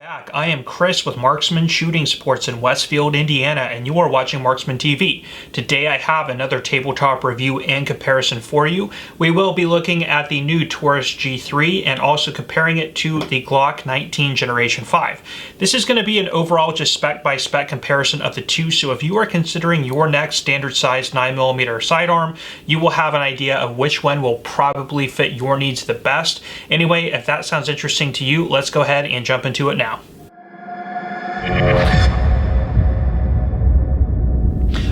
Back. I am Chris with Marksman Shooting Sports in Westfield, Indiana, and you are watching Marksman TV. Today I have another tabletop review and comparison for you. We will be looking at the new Taurus G3 and also comparing it to the Glock 19 Generation 5. This is going to be an overall just spec by spec comparison of the two, so if you are considering your next standard size 9mm sidearm, you will have an idea of which one will probably fit your needs the best. Anyway, if that sounds interesting to you, let's go ahead and jump into it now.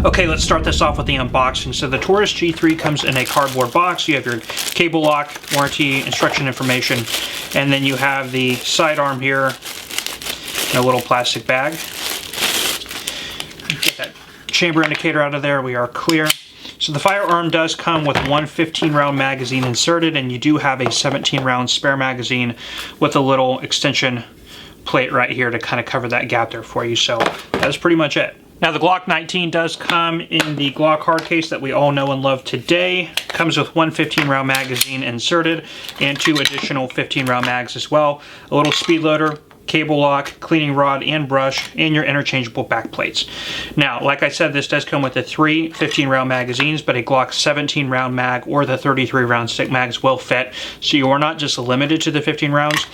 Okay, let's start this off with the unboxing. So the Taurus G3 comes in a cardboard box. You have your cable lock, warranty, instruction information, and then you have the sidearm here in a little plastic bag. Get that chamber indicator out of there. We are clear. So the firearm does come with one 15-round magazine inserted, and you do have a 17-round spare magazine with a little extension plate right here to kind of cover that gap there for you. So that's pretty much it. Now the Glock 19 does come in the Glock hard case that we all know and love today. Comes with one 15-round magazine inserted and two additional 15-round mags as well. A little speed loader, cable lock, cleaning rod and brush, and your interchangeable back plates. Now, like I said, this does come with the three 15-round magazines, but a Glock 17-round mag or the 33-round stick mags will fit. So you are not just limited to the 15 rounds.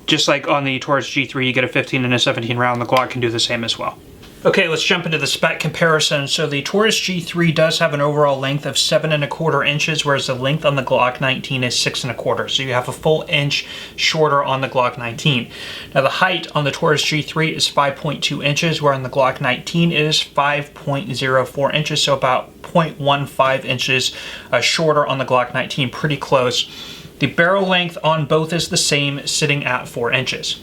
Just like on the Taurus G3, you get a 15 and a 17 round. The Glock can do the same as well. Okay, let's jump into the spec comparison. So the Taurus G3 does have an overall length of 7¼ inches, whereas the length on the Glock 19 is 6¼ So you have a full inch shorter on the Glock 19. Now the height on the Taurus G3 is 5.2 inches, where on the Glock 19 it is 5.04 inches, so about 0.15 inches shorter on the Glock 19, pretty close. The barrel length on both is the same, sitting at 4 inches.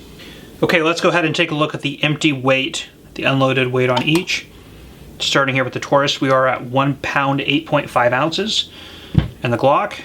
Okay, let's go ahead and take a look at the empty weight, the unloaded weight on each. Starting here with the Taurus, we are at 1 pound 8.5 ounces. And the Glock,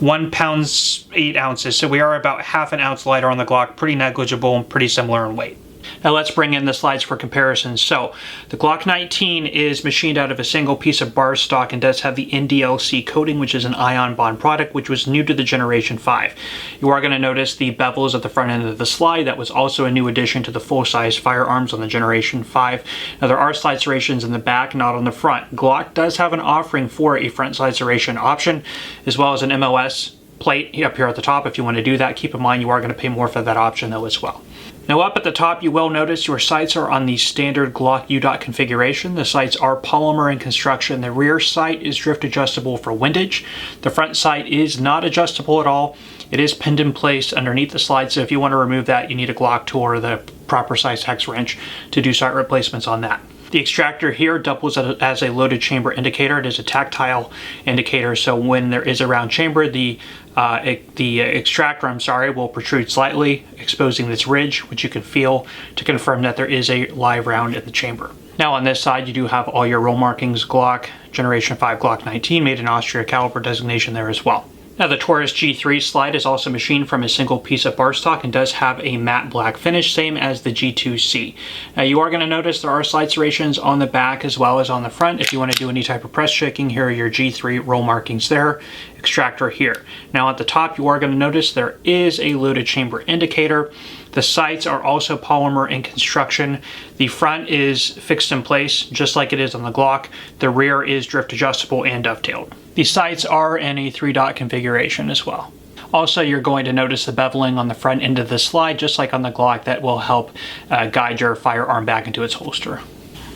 1 pound 8 ounces. So we are about ½ an ounce lighter on the Glock, pretty negligible and pretty similar in weight. Now let's bring in the slides for comparison. So the Glock 19 is machined out of a single piece of bar stock and does have the NDLC coating, which is an ion bond product, which was new to the Generation 5. You are going to notice the bevels at the front end of the slide. That was also a new addition to the full-size firearms on the Generation 5. Now there are slide serrations in the back, not on the front. Glock does have an offering for a front slide serration option, as well as an MOS plate up here at the top if you want to do that. Keep in mind you are going to pay more for that option though as well. Now up at the top, you will notice your sights are on the standard Glock U-dot configuration. The sights are polymer in construction. The rear sight is drift adjustable for windage. The front sight is not adjustable at all. It is pinned in place underneath the slide, so if you want to remove that, you need a Glock tool or the proper size hex wrench to do sight replacements on that. The extractor here doubles as a loaded chamber indicator. It is a tactile indicator, so when there is a round chamber, the extractor, will protrude slightly, exposing this ridge, which you can feel to confirm that there is a live round in the chamber. Now on this side, you do have all your roll markings, Glock, Generation 5 Glock 19, made in Austria caliber designation there as well. Now the Taurus G3 slide is also machined from a single piece of bar stock and does have a matte black finish, same as the G2C. Now you are going to notice there are slide serrations on the back as well as on the front. If you want to do any type of press checking, here are your G3 roll markings there, extractor here. Now at the top, you are going to notice there is a loaded chamber indicator. The sights are also polymer in construction. The front is fixed in place, just like it is on the Glock. The rear is drift adjustable and dovetailed. The sights are in a 3-dot configuration as well. Also, you're going to notice the beveling on the front end of the slide, just like on the Glock. That will help guide your firearm back into its holster.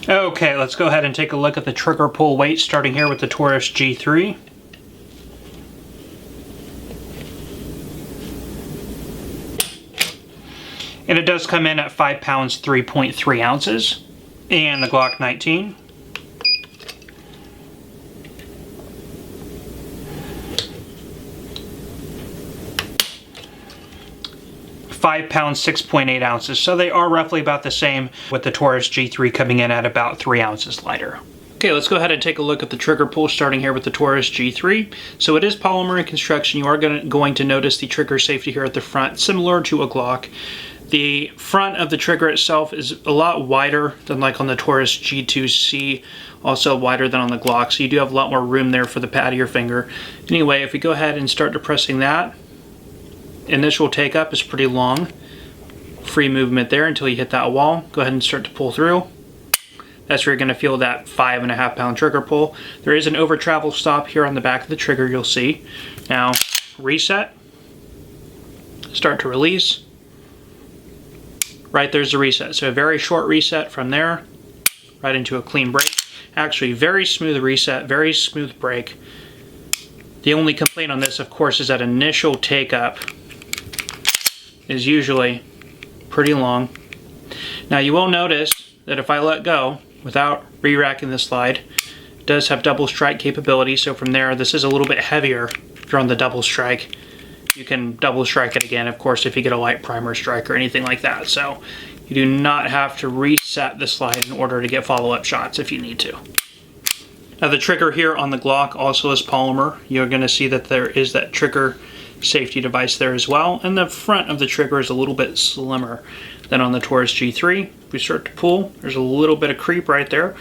Okay, let's go ahead and take a look at the trigger pull weight, starting here with the Taurus G3. And it does come in at 5 pounds 3.3 ounces. And the Glock 19. 5 pounds 6.8 ounces. So they are roughly about the same, with the Taurus G3 coming in at about 3 ounces lighter. Okay, let's go ahead and take a look at the trigger pull, starting here with the Taurus G3. So it is polymer in construction. You are going to notice the trigger safety here at the front, similar to a Glock. The front of the trigger itself is a lot wider than like on the Taurus G2C, also wider than on the Glock, so you do have a lot more room there for the pad of your finger. Anyway, if we go ahead and start depressing that, initial take up is pretty long. Free movement there until you hit that wall. Go ahead and start to pull through. That's where you're going to feel that 5.5 pound trigger pull. There is an over travel stop here on the back of the trigger, you'll see. Now, reset. Start to release. Right there's the reset. So a very short reset from there, right into a clean break. Actually, very smooth reset, very smooth break. The only complaint on this, of course, is that initial take up is usually pretty long. Now you will notice that if I let go without re-racking the slide, it does have double strike capability. So from there, this is a little bit heavier if you're on the double strike. You can double strike it again, of course, if you get a light primer strike or anything like that. So you do not have to reset the slide in order to get follow-up shots if you need to. Now the trigger here on the Glock also is polymer. You're going to see that there is that trigger safety device there as well, and the front of the trigger is a little bit slimmer than on the Taurus G3. If we start to pull, there's a little bit of creep right there,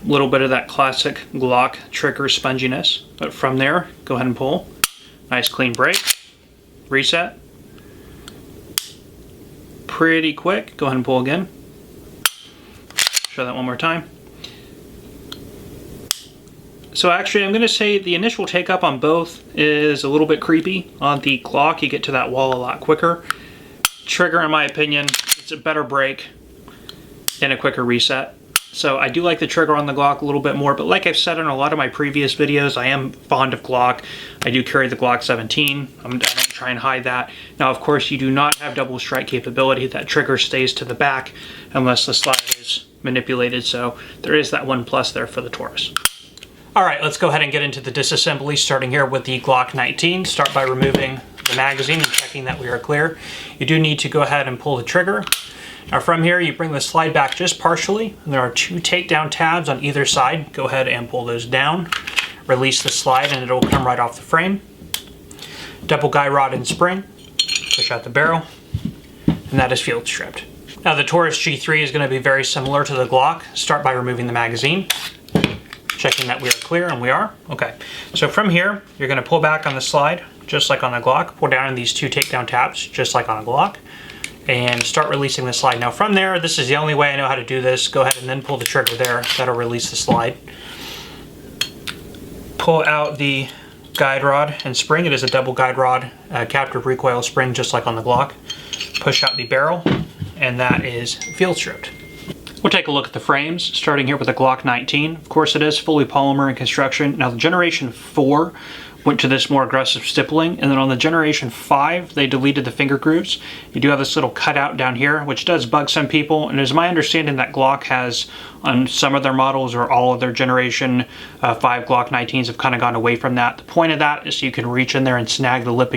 a little bit of that classic Glock trigger sponginess, but from there, go ahead and pull. Nice clean break, reset, pretty quick. Go ahead and pull again. Show that one more time. So actually, I'm going to say the initial take up on both is a little bit creepy. On the Glock, you get to that wall a lot quicker. Trigger, in my opinion, it's a better break and a quicker reset. So I do like the trigger on the Glock a little bit more, but like I've said in a lot of my previous videos, I am fond of Glock. I do carry the Glock 17. I don't try and hide that. Now, of course, you do not have double strike capability. That trigger stays to the back unless the slide is manipulated. So there is that one plus there for the Taurus. All right, let's go ahead and get into the disassembly, starting here with the Glock 19. Start by removing the magazine and checking that we are clear. You do need to go ahead and pull the trigger. Now from here, you bring the slide back just partially. And there are 2 takedown tabs on either side. Go ahead and pull those down. Release the slide and it'll come right off the frame. Double guide rod and spring. Push out the barrel. And that is field stripped. Now the Taurus G3 is going to be very similar to the Glock. Start by removing the magazine. Checking that we are clear, and we are. Okay, so from here, you're going to pull back on the slide, just like on a Glock. Pull down on these 2 takedown tabs, just like on a Glock, and start releasing the slide. Now from there, this is the only way I know how to do this. Go ahead and then pull the trigger there. That'll release the slide. Pull out the guide rod and spring. It is a double guide rod, captive recoil spring, just like on the Glock. Push out the barrel, and that is field stripped. We'll take a look at the frames, starting here with the Glock 19. Of course, it is fully polymer in construction. Now, the Generation 4 went to this more aggressive stippling, and then on the Generation 5, they deleted the finger grooves. You do have this little cutout down here, which does bug some people, and it is my understanding that Glock has, on some of their models or all of their Generation 5 Glock 19s have kind of gone away from that. The point of that is so you can reach in there and snag the lip